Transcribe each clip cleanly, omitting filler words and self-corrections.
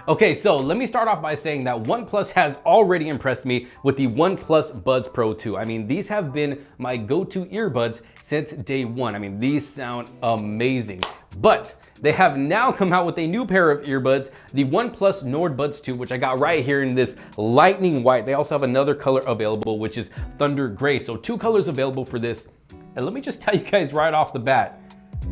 Okay, so let me start off by saying that OnePlus has already impressed me with the OnePlus Buds Pro 2. I mean, these have been my go-to earbuds since day one. I mean, these sound amazing. But they have now come out with a new pair of earbuds, the OnePlus Nord Buds 2, which I got right here in this lightning white. They also have another color available, which is thunder gray. So two colors available for this. And let me just tell you guys right off the bat,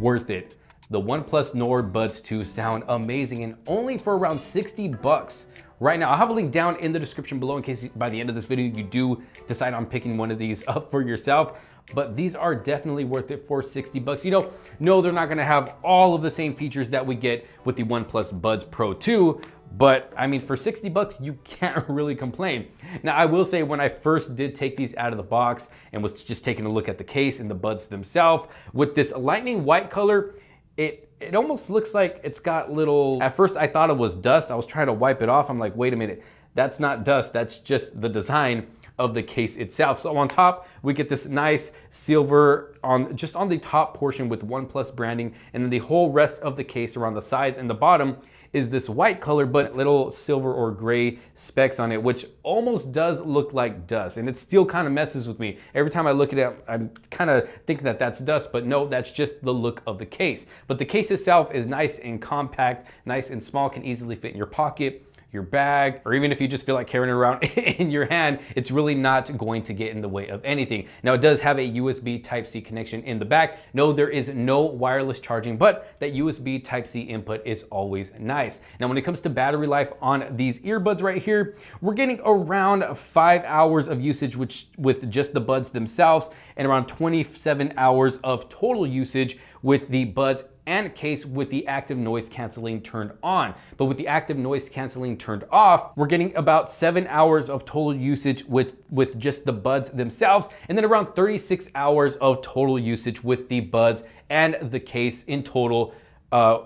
worth it. The OnePlus Nord Buds 2 sound amazing and only for around 60 bucks right now. I'll have a link down in the description below in case by the end of this video you do decide on picking one of these up for yourself. But these are definitely worth it for 60 bucks. You know, no, they're not gonna have all of the same features that we get with the OnePlus Buds Pro 2, but I mean, for 60 bucks, you can't really complain. Now, I will say when I first did take these out of the box and was just taking a look at the case and the buds themselves, with this lightning white color, it almost looks like it's got little, at first I thought it was dust. I was trying to wipe it off. I'm like, wait a minute, that's not dust. That's just the design of the case itself. So on top, we get this nice silver just on the top portion with OnePlus branding, and then the whole rest of the case around the sides and the bottom is this white color, but little silver or gray specks on it, which almost does look like dust. And it still kind of messes with me. Every time I look at it, I'm kind of thinking that that's dust, but no, that's just the look of the case. But the case itself is nice and compact, nice and small, can easily fit in your pocket, your bag, or even if you just feel like carrying it around in your hand, it's really not going to get in the way of anything. Now, it does have a USB Type-C connection in the back. No, there is no wireless charging, but that USB Type-C input is always nice. Now, when it comes to battery life on these earbuds right here, we're getting around 5 hours of usage with just the buds themselves, and around 27 hours of total usage with the buds and case with the active noise canceling turned on. But with the active noise canceling turned off, we're getting about 7 hours of total usage with just the buds themselves, and then around 36 hours of total usage with the buds and the case in total,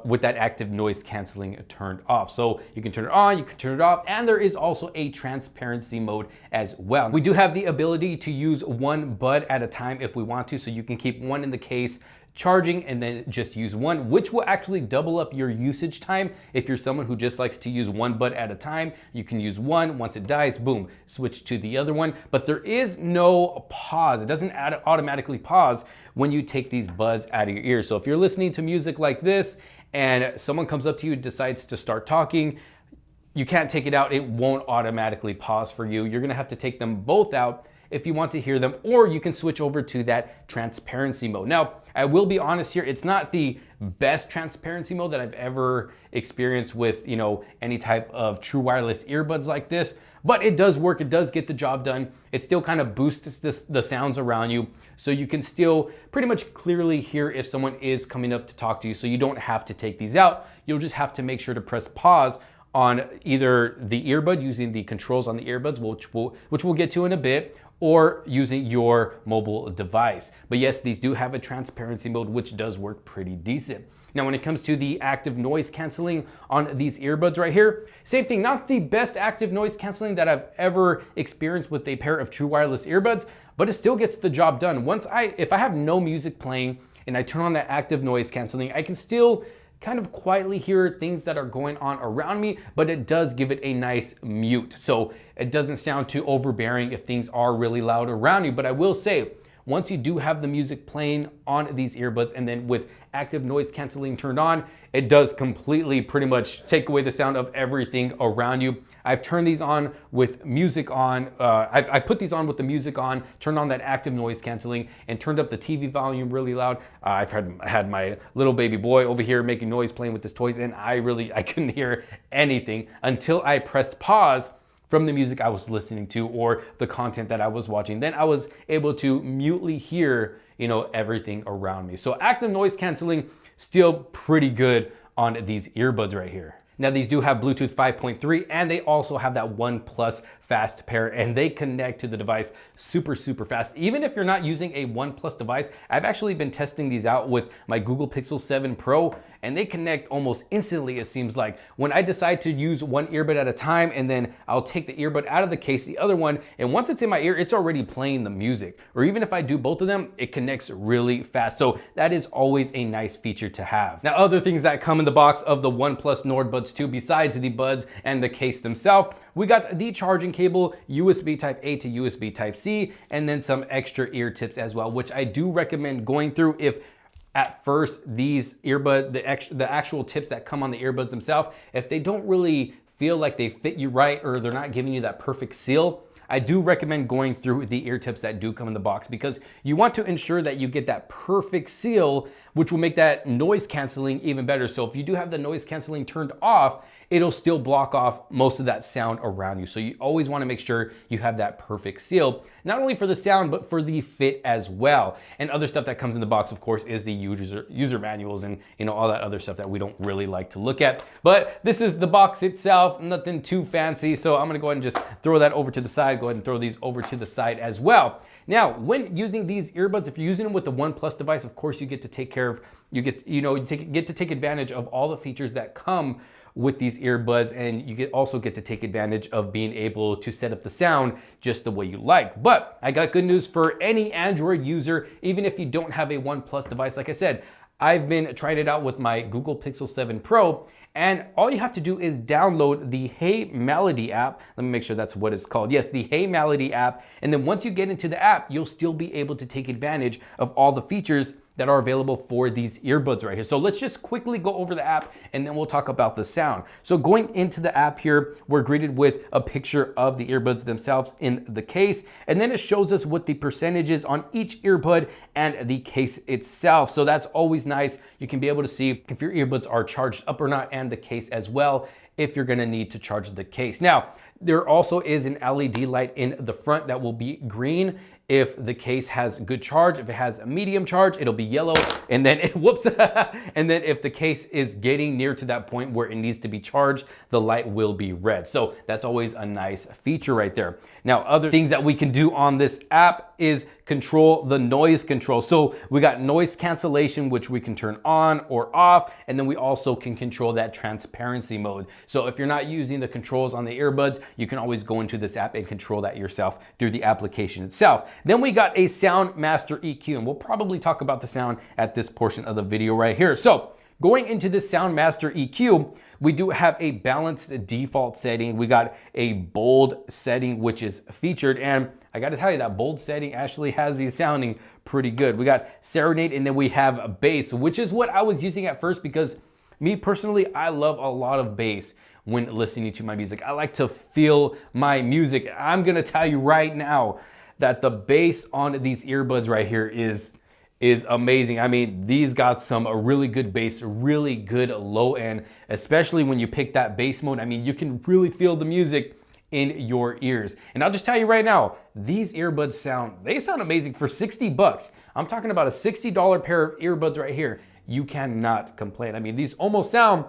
with that active noise canceling turned off. So you can turn it on, you can turn it off, and there is also a transparency mode as well. We do have the ability to use one bud at a time if we want to, so you can keep one in the case charging and then just use one, which will actually double up your usage time. If you're someone who just likes to use one bud at a time, you can use one. Once it dies, boom, switch to the other one. But there is no pause. It doesn't automatically pause when you take these buds out of your ear. So if you're listening to music like this and someone comes up to you and decides to start talking, you can't take it out. It won't automatically pause for you. You're gonna have to take them both out if you want to hear them, or you can switch over to that transparency mode. Now, I will be honest here, it's not the best transparency mode that I've ever experienced with, you know, any type of true wireless earbuds like this, but it does work, it does get the job done. It still kind of boosts the sounds around you, so you can still pretty much clearly hear if someone is coming up to talk to you, so you don't have to take these out. You'll just have to make sure to press pause on either the earbud using the controls on the earbuds, which we'll get to in a bit, or using your mobile device. But yes, these do have a transparency mode, which does work pretty decent. Now, when it comes to the active noise canceling on these earbuds right here, same thing, not the best active noise canceling that I've ever experienced with a pair of true wireless earbuds, but it still gets the job done. If I have no music playing and I turn on that active noise canceling, I can still kind of quietly hear things that are going on around me, but it does give it a nice mute. So it doesn't sound too overbearing if things are really loud around you. But I will say, once you do have the music playing on these earbuds and then with active noise canceling turned on, it does completely pretty much take away the sound of everything around you. I've turned these on with music on. I put these on with the music on, turned on that active noise canceling, and turned up the TV volume really loud. I've had my little baby boy over here making noise playing with his toys, and I couldn't hear anything until I pressed pause from the music I was listening to or the content that I was watching. Then I was able to mutely hear, you know, everything around me. So active noise canceling, still pretty good on these earbuds right here. Now, these do have Bluetooth 5.3, and they also have that OnePlus fast pair, and they connect to the device super fast. Even if you're not using a OnePlus device, I've actually been testing these out with my Google Pixel 7 Pro, and they connect almost instantly, it seems like. When I decide to use one earbud at a time, and then I'll take the earbud out of the case, the other one, and once it's in my ear, it's already playing the music. Or even if I do both of them, it connects really fast. So that is always a nice feature to have. Now, other things that come in the box of the OnePlus Nord Buds 2, besides the buds and the case themselves, we got the charging cable, USB Type A to USB Type C, and then some extra ear tips as well, which I do recommend going through if at first these the actual tips that come on the earbuds themselves, if they don't really feel like they fit you right, or they're not giving you that perfect seal, I do recommend going through the ear tips that do come in the box, because you want to ensure that you get that perfect seal, which will make that noise canceling even better. So if you do have the noise canceling turned off, it'll still block off most of that sound around you. So you always want to make sure you have that perfect seal, not only for the sound, but for the fit as well. And other stuff that comes in the box, of course, is the user manuals and all that other stuff that we don't really like to look at. But this is the box itself, nothing too fancy. So I'm gonna go ahead and just throw that over to the side. Go ahead and throw these over to the side as well. Now, when using these earbuds, if you're using them with the OnePlus device, of course, you get to take care of, get to take advantage of all the features that come with these earbuds, and you also get to take advantage of being able to set up the sound just the way you like. But I got good news for any Android user, even if you don't have a OnePlus device. Like I said, I've been trying it out with my Google Pixel 7 Pro, and all you have to do is download the Hey Melody app. Let me make sure that's what it's called. Yes, the Hey Melody app. And then once you get into the app, you'll still be able to take advantage of all the features that are available for these earbuds right here. So let's just quickly go over the app, and then we'll talk about the sound. So going into the app here, we're greeted with a picture of the earbuds themselves in the case, and then it shows us what the percentage is on each earbud and the case itself. So that's always nice. You can be able to see if your earbuds are charged up or not, and the case as well, if you're gonna need to charge the case. Now, there also is an LED light in the front that will be green if the case has good charge. If it has a medium charge, it'll be yellow. And then, whoops, and then if the case is getting near to that point where it needs to be charged, the light will be red. So that's always a nice feature right there. Now, other things that we can do on this app is control the noise control. So we got noise cancellation, which we can turn on or off. And then we also can control that transparency mode. So if you're not using the controls on the earbuds, you can always go into this app and control that yourself through the application itself. Then we got a Sound Master EQ, and we'll probably talk about the sound at this portion of the video right here. So going into this Sound Master EQ, we do have a balanced default setting. We got a bold setting, which is featured. And I got to tell you, that bold setting actually has these sounding pretty good. We got Serenade, and then we have bass, which is what I was using at first, because me personally, I love a lot of bass when listening to my music. I like to feel my music. I'm going to tell you right now that the bass on these earbuds right here is amazing. I mean, these got some really good bass, really good low end, especially when you pick that bass mode. I mean, you can really feel the music in your ears. And I'll just tell you right now, these earbuds sound amazing for 60 bucks. I'm talking about a $60 pair of earbuds right here. You cannot complain. I mean, these almost sound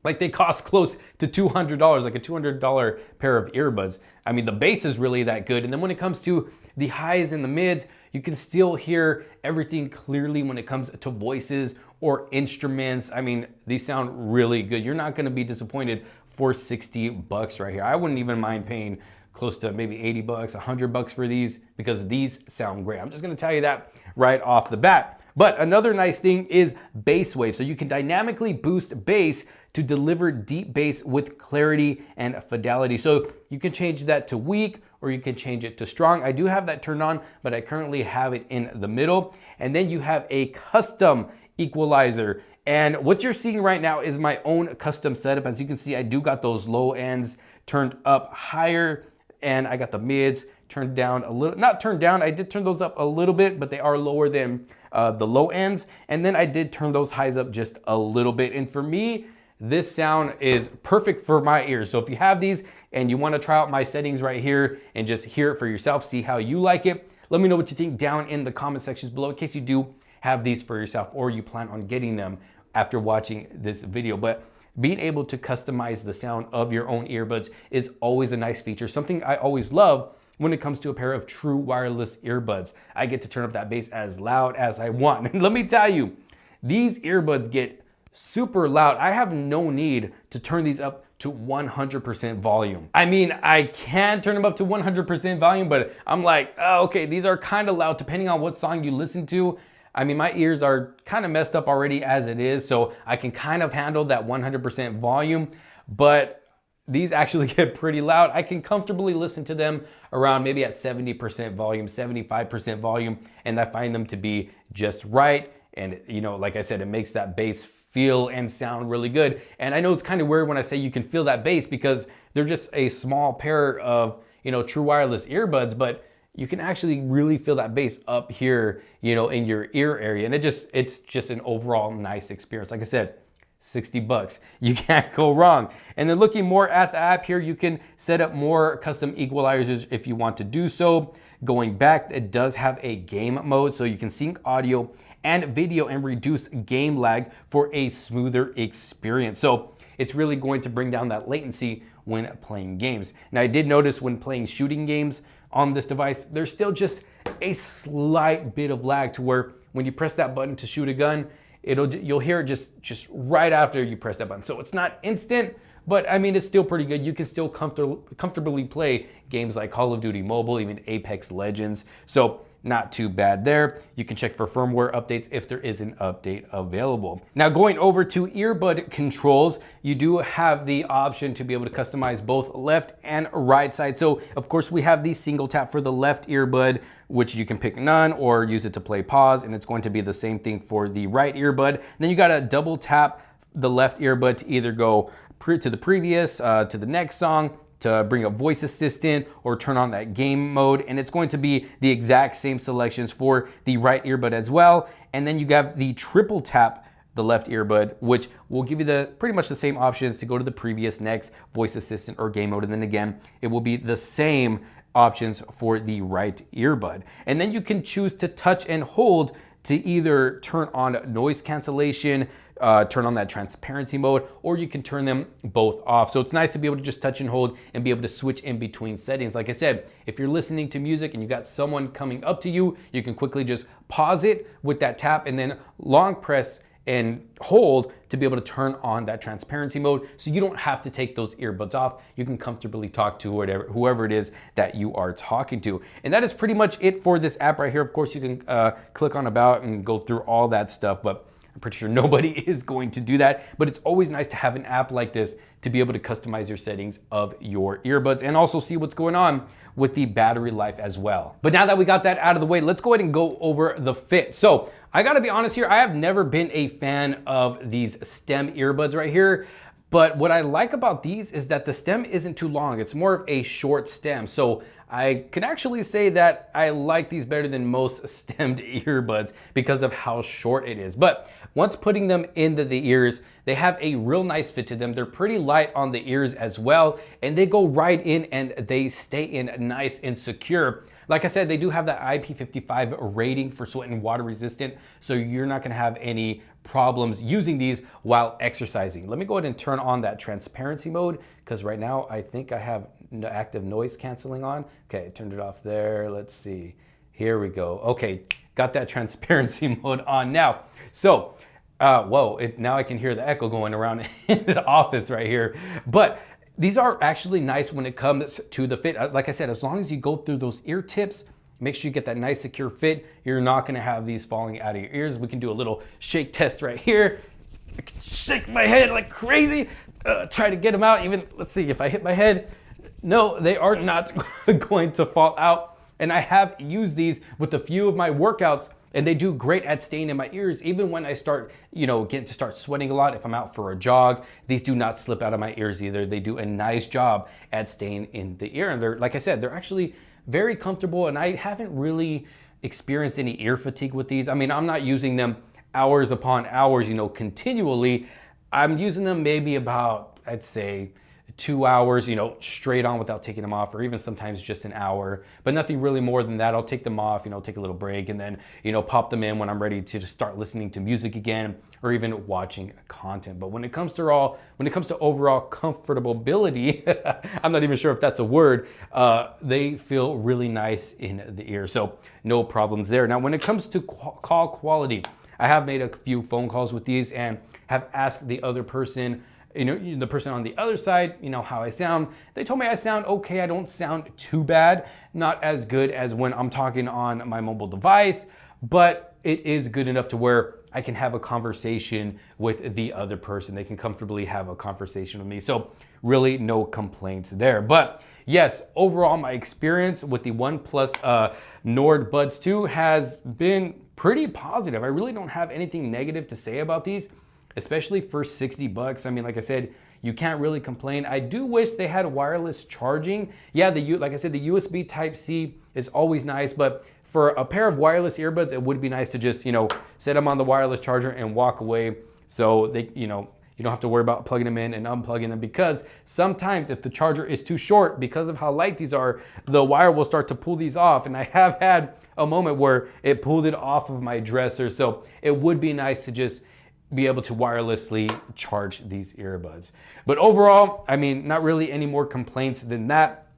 like they cost close to $200, like a $200 pair of earbuds. I mean, the bass is really that good. And then when it comes to the highs and the mids, you can still hear everything clearly when it comes to voices or instruments. I mean, these sound really good. You're not gonna be disappointed for 60 bucks right here. I wouldn't even mind paying close to maybe 80 bucks, 100 bucks for these, because these sound great. I'm just gonna tell you that right off the bat. But another nice thing is bass wave. So you can dynamically boost bass to deliver deep bass with clarity and fidelity. So you can change that to weak, or you can change it to strong. I do have that turned on, but I currently have it in the middle. And then you have a custom equalizer. And what you're seeing right now is my own custom setup. As you can see, I do got those low ends turned up higher, and I got the mids turned down a little, not turned down, I did turn those up a little bit, but they are lower than the low ends. And then I did turn those highs up just a little bit. And for me, this sound is perfect for my ears. So if you have these and you want to try out my settings right here and just hear it for yourself, see how you like it, let me know what you think down in the comment sections below, in case you do have these for yourself or you plan on getting them after watching this video. But being able to customize the sound of your own earbuds is always a nice feature, something I always love when it comes to a pair of true wireless earbuds. I get to turn up that bass as loud as I want. And let me tell you, these earbuds get super loud. I have no need to turn these up to 100% volume. I mean, I can turn them up to 100% volume, but I'm like, oh, okay, these are kind of loud depending on what song you listen to. I mean, my ears are kind of messed up already as it is, so I can kind of handle that 100% volume, but these actually get pretty loud. I can comfortably listen to them around maybe at 70% volume, 75% volume, and I find them to be just right. And you know, like I said, it makes that bass feel and sound really good. And I know it's kind of weird when I say you can feel that bass because they're just a small pair of, you know, true wireless earbuds, but you can actually really feel that bass up here, you know, in your ear area. And it's just an overall nice experience. Like I said, 60 bucks. You can't go wrong. And then looking more at the app here, you can set up more custom equalizers if you want to do so. Going back, it does have a game mode, so you can sync audio and video and reduce game lag for a smoother experience. So it's really going to bring down that latency when playing games. Now I did notice when playing shooting games on this device, there's still just a slight bit of lag to where when you press that button to shoot a gun, you'll hear it just right after you press that button. So it's not instant, but I mean, it's still pretty good. You can still comfortably play games like Call of Duty Mobile, even Apex Legends. So not too bad there. You can check for firmware updates if there is an update available. Now going over to earbud controls, you do have the option to be able to customize both left and right side. So of course we have the single tap for the left earbud, which you can pick none or use it to play pause, and it's going to be the same thing for the right earbud. Then you gotta double tap the left earbud to either go to the previous, to the next song, to bring up voice assistant or turn on that game mode. And it's going to be the exact same selections for the right earbud as well. And then you have the triple tap the left earbud, which will give you pretty much the same options to go to the previous, next, voice assistant or game mode. And then again, it will be the same options for the right earbud. And then you can choose to touch and hold to either turn on noise cancellation, turn on that transparency mode, or you can turn them both off. So it's nice to be able to just touch and hold and be able to switch in between settings. Like I said, if you're listening to music and you got someone coming up to you, you can quickly just pause it with that tap and then long press and hold to be able to turn on that transparency mode, so you don't have to take those earbuds off. You can comfortably talk to whoever it is that you are talking to. And that is pretty much it for this app right here. Of course, you can click on about and go through all that stuff, but I'm pretty sure nobody is going to do that. But it's always nice to have an app like this to be able to customize your settings of your earbuds and also see what's going on with the battery life as well. But now that we got that out of the way, let's go ahead and go over the fit. So I gotta be honest here, I have never been a fan of these stem earbuds right here. But what I like about these is that the stem isn't too long. It's more of a short stem. So I can actually say that I like these better than most stemmed earbuds because of how short it is. But once putting them into the ears, they have a real nice fit to them. They're pretty light on the ears as well, and they go right in and they stay in nice and secure. Like I said, they do have that IP55 rating for sweat and water resistant, so you're not gonna have any problems using these while exercising. Let me go ahead and turn on that transparency mode, because right now I think I have active noise canceling on. Okay, turned it off there. Let's see. Here we go. Okay, got that transparency mode on now. So, whoa, now I can hear the echo going around in the office right here. But these are actually nice when it comes to the fit. Like I said, as long as you go through those ear tips, make sure you get that nice secure fit. You're not gonna have these falling out of your ears. We can do a little shake test right here. I can shake my head like crazy. Try to get them out. Even, let's see, if I hit my head, no, they are not going to fall out. And I have used these with a few of my workouts, and they do great at staying in my ears. Even when I start, getting to start sweating a lot, if I'm out for a jog, these do not slip out of my ears either. They do a nice job at staying in the ear. And they're, like I said, they're actually very comfortable, and I haven't really experienced any ear fatigue with these. I mean, I'm not using them hours upon hours, continually. I'm using them maybe about, I'd say, 2 hours, straight on without taking them off, or even sometimes just an hour, but nothing really more than that. I'll take them off, take a little break, and then, pop them in when I'm ready to just start listening to music again, or even watching content. But when it comes to overall comfortability, I'm not even sure if that's a word, they feel really nice in the ear. So no problems there. Now, when it comes to call quality, I have made a few phone calls with these and have asked the other person, the person on the other side, how I sound. They told me I sound okay. I don't sound too bad. Not as good as when I'm talking on my mobile device, but it is good enough to where I can have a conversation with the other person. They can comfortably have a conversation with me. So really no complaints there. But yes, overall, my experience with the OnePlus Nord Buds 2 has been pretty positive. I really don't have anything negative to say about these, especially for 60 bucks. I mean, like I said, you can't really complain. I do wish they had wireless charging. Yeah, like I said, the USB Type-C is always nice, but for a pair of wireless earbuds, it would be nice to just, set them on the wireless charger and walk away. So they, you don't have to worry about plugging them in and unplugging them, because sometimes if the charger is too short, because of how light these are, the wire will start to pull these off. And I have had a moment where it pulled it off of my dresser. So it would be nice to just be able to wirelessly charge these earbuds. But overall, I mean, not really any more complaints than that.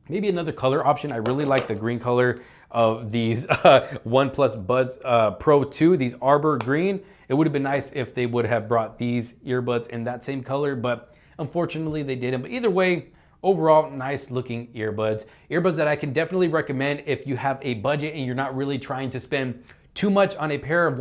Maybe another color option. I really like the green color of these OnePlus Buds Pro 2, these Arbor Green. It would have been nice if they would have brought these earbuds in that same color, but unfortunately they didn't. But either way, overall, nice looking earbuds. Earbuds that I can definitely recommend if you have a budget and you're not really trying to spend too much on a pair of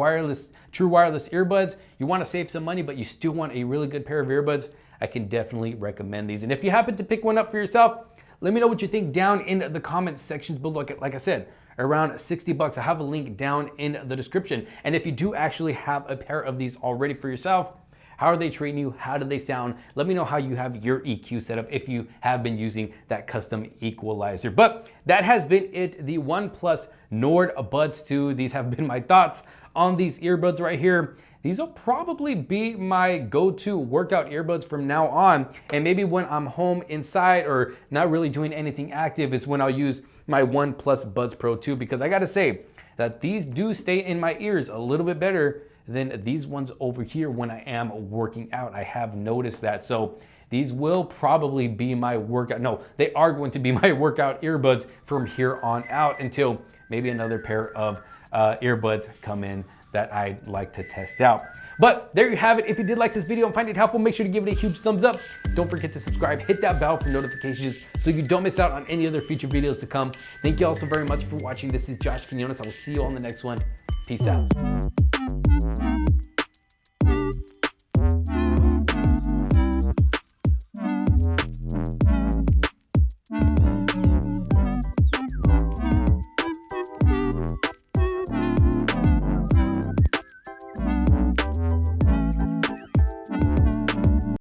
true wireless earbuds. You want to save some money, but you still want a really good pair of earbuds. I can definitely recommend these. And if you happen to pick one up for yourself, let me know what you think down in the comment sections below. Like I said, around 60 bucks. I have a link down in the description. And if you do actually have a pair of these already for yourself, how are they treating you? How do they sound? Let me know how you have your EQ set up if you have been using that custom equalizer. But that has been it, the OnePlus Nord Buds 2. These have been my thoughts on these earbuds right here. These will probably be my go-to workout earbuds from now on. And maybe when I'm home inside or not really doing anything active is when I'll use my OnePlus Buds Pro 2, because I gotta say that these do stay in my ears a little bit better than these ones over here when I am working out. I have noticed that. So these will probably be my workout. No, they are going to be my workout earbuds from here on out until maybe another pair of earbuds come in that I'd like to test out. But there you have it. If you did like this video and find it helpful, make sure to give it a huge thumbs up. Don't forget to subscribe, hit that bell for notifications so you don't miss out on any other future videos to come. Thank you all so very much for watching. This is Josh Quinones. I will see you on the next one. Peace out.